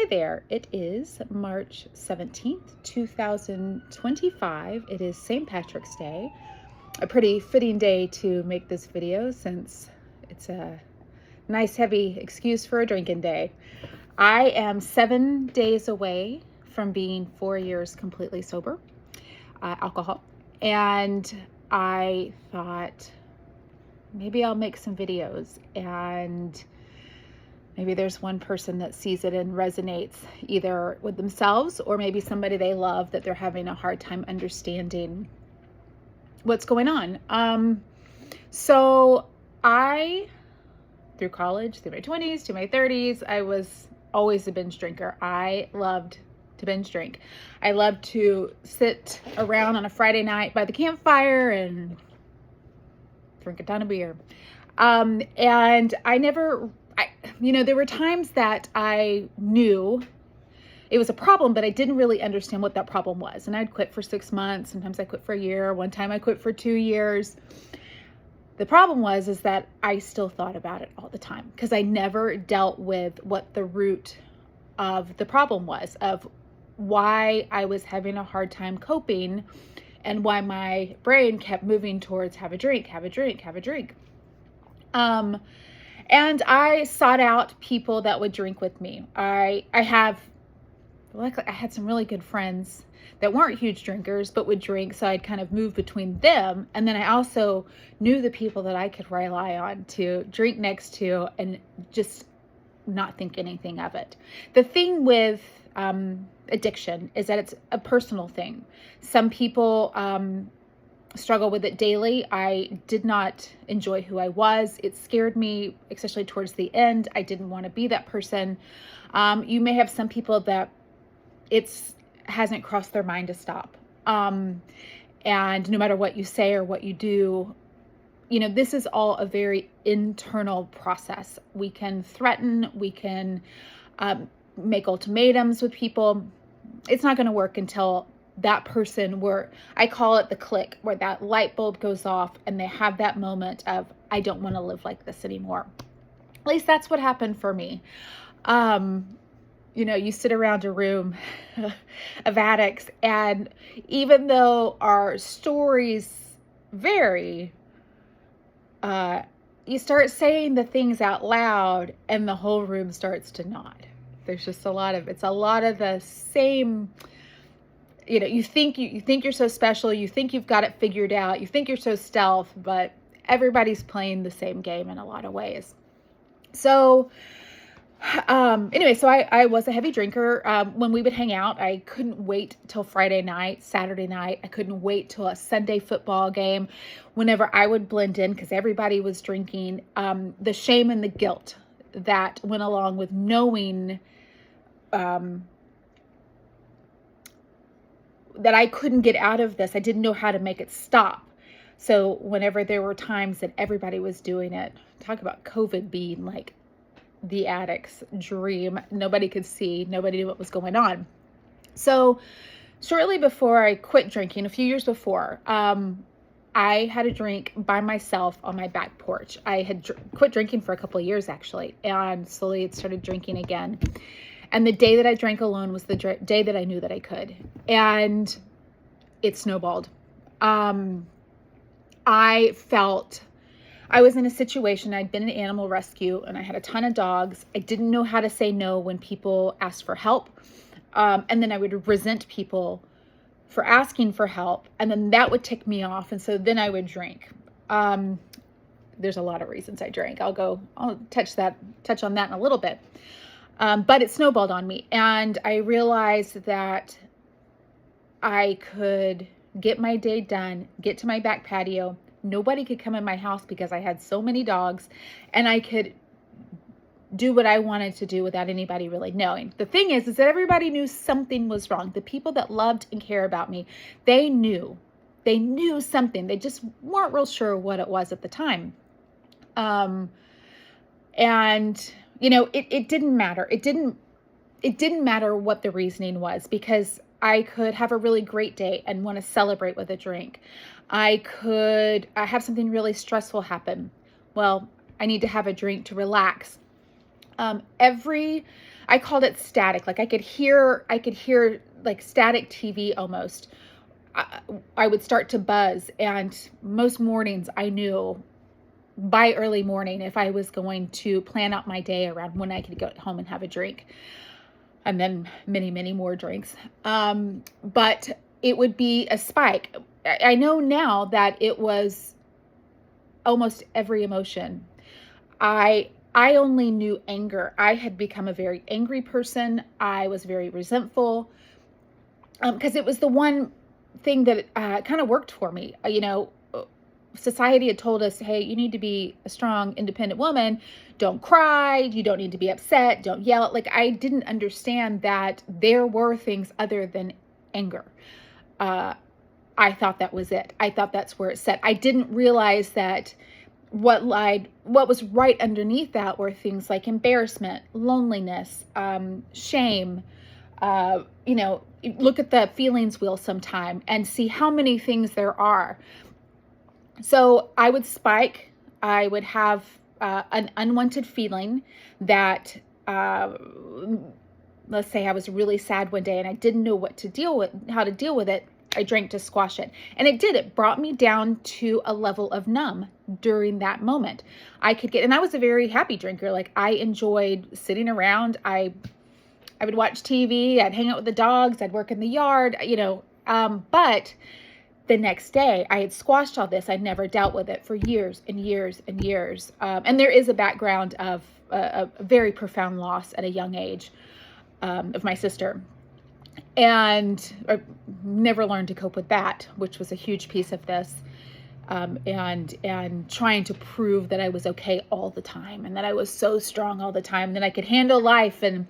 Hi there, it is March 17th, 2025. It is St. Patrick's Day, a pretty fitting day to make this video since it's a nice heavy excuse for a drinking day. I am 7 days away from being 4 years completely sober, alcohol, and I thought maybe I'll make some videos and maybe there's one person that sees it and resonates either with themselves or maybe somebody they love that they're having a hard time understanding what's going on. So I, through college, through my 20s, to my 30s, I was always a binge drinker. I loved to binge drink. I loved to sit around on a Friday night by the campfire and drink a ton of beer. And there were times that I knew it was a problem, but I didn't really understand what that problem was. And I'd quit for 6 months. Sometimes I quit for a year. One time I quit for 2 years. The problem is that I still thought about it all the time because I never dealt with what the root of the problem was, of why I was having a hard time coping and why my brain kept moving towards have a drink, have a drink, have a drink. And I sought out people that would drink with me. I had some really good friends that weren't huge drinkers, but would drink. So I'd kind of move between them. And then I also knew the people that I could rely on to drink next to and just not think anything of it. The thing with addiction is that it's a personal thing. Some people struggle with it daily. I did not enjoy who I was. It scared me, especially towards the end. I didn't want to be that person. You may have some people that hasn't crossed their mind to stop. And no matter what you say or what you do, this is all a very internal process. We can threaten, we can make ultimatums with people. It's not going to work until that person I call it the click, where that light bulb goes off and they have that moment of, I don't want to live like this anymore. At least that's what happened for me. You sit around a room of addicts, and even though our stories vary, you start saying the things out loud and the whole room starts to nod. There's just it's a lot of the same. You think you're so special, you think you've got it figured out, you think you're so stealth, but everybody's playing the same game in a lot of ways. So anyway, so I was a heavy drinker. When we would hang out, I couldn't wait till Friday night, Saturday night. I couldn't wait till a Sunday football game. Whenever I would blend in, because everybody was drinking, the shame and the guilt that went along with knowing that I couldn't get out of this. I didn't know how to make it stop. So whenever there were times that everybody was doing it, talk about COVID being like the addict's dream. Nobody could see, nobody knew what was going on. So shortly before I quit drinking, a few years before, I had a drink by myself on my back porch. I had quit drinking for a couple of years actually, and slowly had started drinking again. And the day that I drank alone was the day that I knew that I could. And it snowballed. I was in a situation, I'd been in animal rescue and I had a ton of dogs. I didn't know how to say no when people asked for help. And then I would resent people for asking for help. And then that would tick me off. And so then I would drink. There's a lot of reasons I drank. I'll touch on that in a little bit. But it snowballed on me, and I realized that I could get my day done, get to my back patio. Nobody could come in my house because I had so many dogs, and I could do what I wanted to do without anybody really knowing. The thing is that everybody knew something was wrong. The people that loved and care about me, they knew something. They just weren't real sure what it was at the time. It didn't matter. It didn't matter what the reasoning was, because I could have a really great day and want to celebrate with a drink. I could have something really stressful happen. Well, I need to have a drink to relax. Every I called it static. Like I could hear like static TV almost. I would start to buzz, and most mornings I knew by early morning if I was going to plan out my day around when I could go home and have a drink, and then many, many more drinks. But it would be a spike. I know now that it was almost every emotion. I only knew anger. I had become a very angry person. I was very resentful, because it was the one thing that kind of worked for me. Society had told us, hey, you need to be a strong, independent woman. Don't cry. You don't need to be upset. Don't yell. Like, I didn't understand that there were things other than anger. I thought that was it. I thought that's where it set. I didn't realize that what was right underneath that were things like embarrassment, loneliness, shame. Look at the feelings wheel sometime and see how many things there are. So I would spike. I would have an unwanted feeling that, let's say I was really sad one day and I didn't know how to deal with it. I drank to squash it. And it did. It brought me down to a level of numb during that moment. And I was a very happy drinker. Like, I enjoyed sitting around. I would watch TV. I'd hang out with the dogs. I'd work in the yard, but the next day I had squashed all this. I'd never dealt with it for years and years and years. And there is a background of a very profound loss at a young age of my sister. And I never learned to cope with that, which was a huge piece of this. And trying to prove that I was okay all the time and that I was so strong all the time, and that I could handle life. And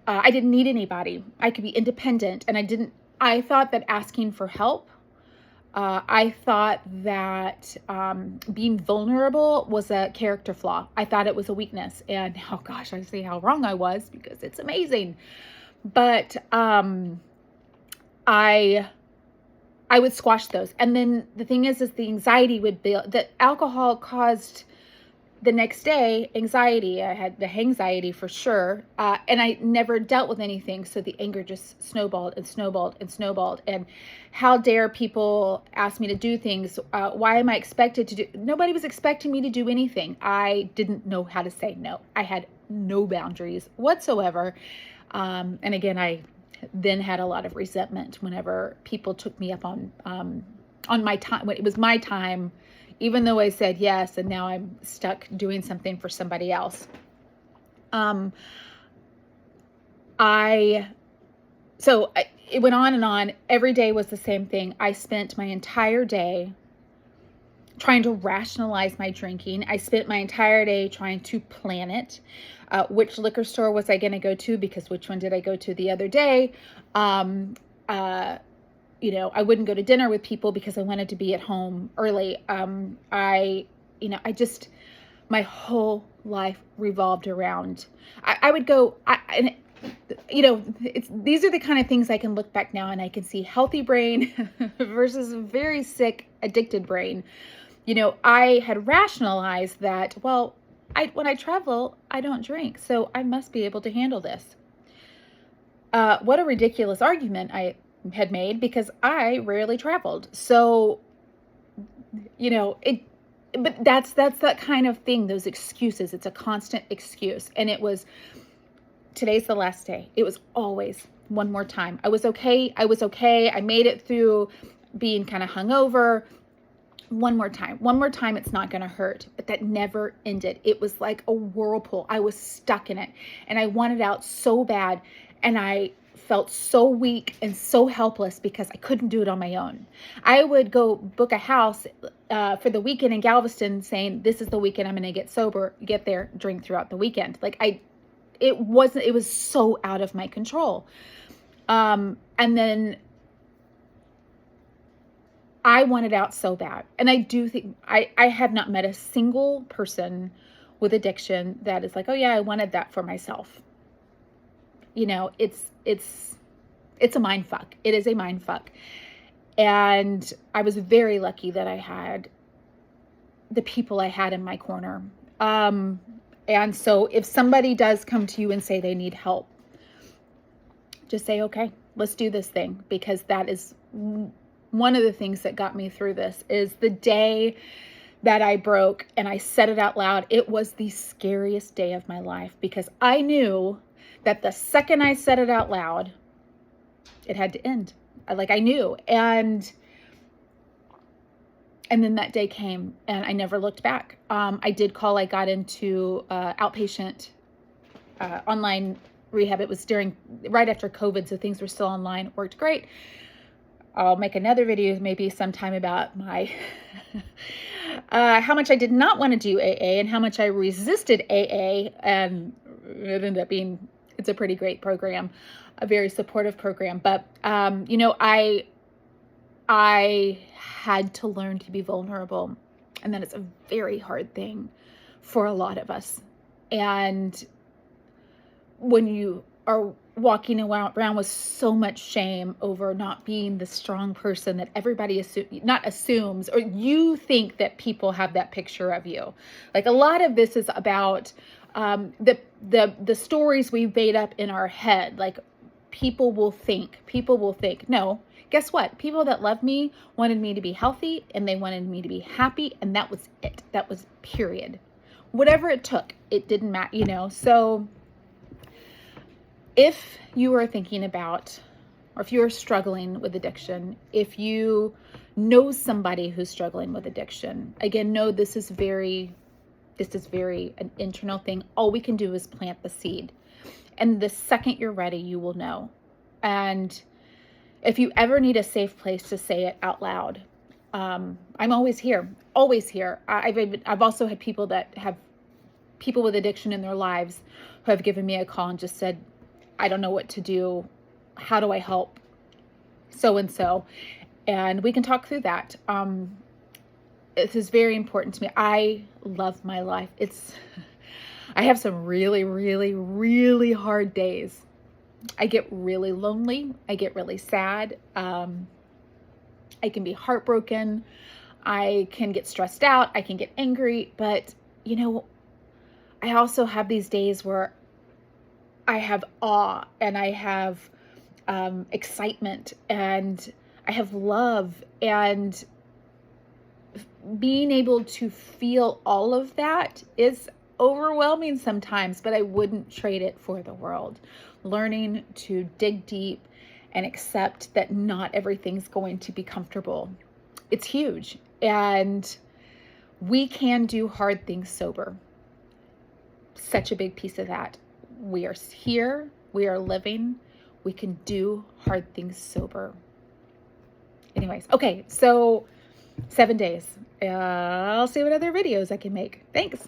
I didn't need anybody. I could be independent. And I thought that asking for help, I thought that being vulnerable was a character flaw. I thought it was a weakness. And oh gosh, I see how wrong I was, because it's amazing. But I would squash those. And then the thing is the anxiety would build. That alcohol caused the next day anxiety. I had the hangxiety for sure. And I never dealt with anything. So the anger just snowballed and snowballed and snowballed. And how dare people ask me to do things? Why am I expected to do? Nobody was expecting me to do anything. I didn't know how to say no. I had no boundaries whatsoever. And again, I then had a lot of resentment whenever people took me up on my time, when it was my time, even though I said yes, and now I'm stuck doing something for somebody else. It went on and on. Every day was the same thing. I spent my entire day trying to rationalize my drinking. I spent my entire day trying to plan it. Which liquor store was I going to go to? Because which one did I go to the other day? I wouldn't go to dinner with people because I wanted to be at home early. My whole life revolved around, I would go, these are the kind of things I can look back now and I can see healthy brain versus very sick, addicted brain. I had rationalized that, well, when I travel, I don't drink, so I must be able to handle this. What a ridiculous argument I had made, because I rarely traveled. So, but that's that kind of thing, those excuses. It's a constant excuse. And it was, today's the last day. It was always one more time. I was okay. I made it through being kind of hungover. One more time, it's not going to hurt. But that never ended. It was like a whirlpool. I was stuck in it, and I wanted out so bad. And I felt so weak and so helpless because I couldn't do it on my own. I would go book a house for the weekend in Galveston, saying, this is the weekend I'm going to get sober, get there, drink throughout the weekend. It was so out of my control. And then I wanted out so bad. And I do think I have not met a single person with addiction that is like, oh yeah, I wanted that for myself. It's a mind fuck. It is a mind fuck. And I was very lucky that I had the people I had in my corner. And so if somebody does come to you and say they need help, just say, okay, let's do this thing, because that is one of the things that got me through this. Is the day that I broke and I said it out loud, it was the scariest day of my life, because I knew that the second I said it out loud, it had to end. I knew. And then that day came and I never looked back. I did call. I got into outpatient online rehab. It was right after COVID, so things were still online. It worked great. I'll make another video maybe sometime about my how much I did not want to do AA and how much I resisted AA, and it ended up being, it's a pretty great program, a very supportive program. But I had to learn to be vulnerable, and that is a very hard thing for a lot of us. And when you are walking around with so much shame over not being the strong person that everybody assumes, or you think that people have that picture of you. Like, a lot of this is about the stories we've made up in our head. Like, people will think. No, guess what? People that love me wanted me to be healthy, and they wanted me to be happy, and that was it. That was period. Whatever it took, it didn't matter, So if you are thinking about, or if you're struggling with addiction, if you know somebody who's struggling with addiction, again, know this is very an internal thing. All we can do is plant the seed. And the second you're ready, you will know. And if you ever need a safe place to say it out loud, I'm always here, always here. I've also had people with addiction in their lives who have given me a call and just said, I don't know what to do. How do I help so-and-so? And we can talk through that. This is very important to me. I love my life. I have some really, really, really hard days. I get really lonely. I get really sad. I can be heartbroken. I can get stressed out. I can get angry. But, I also have these days where I have awe, and I have excitement, and I have love, and being able to feel all of that is overwhelming sometimes, but I wouldn't trade it for the world. Learning to dig deep and accept that not everything's going to be comfortable. It's huge. And we can do hard things sober. Such a big piece of that. We are here, we are living, we can do hard things sober. Anyways, okay, so 7 days. I'll see what other videos I can make. Thanks.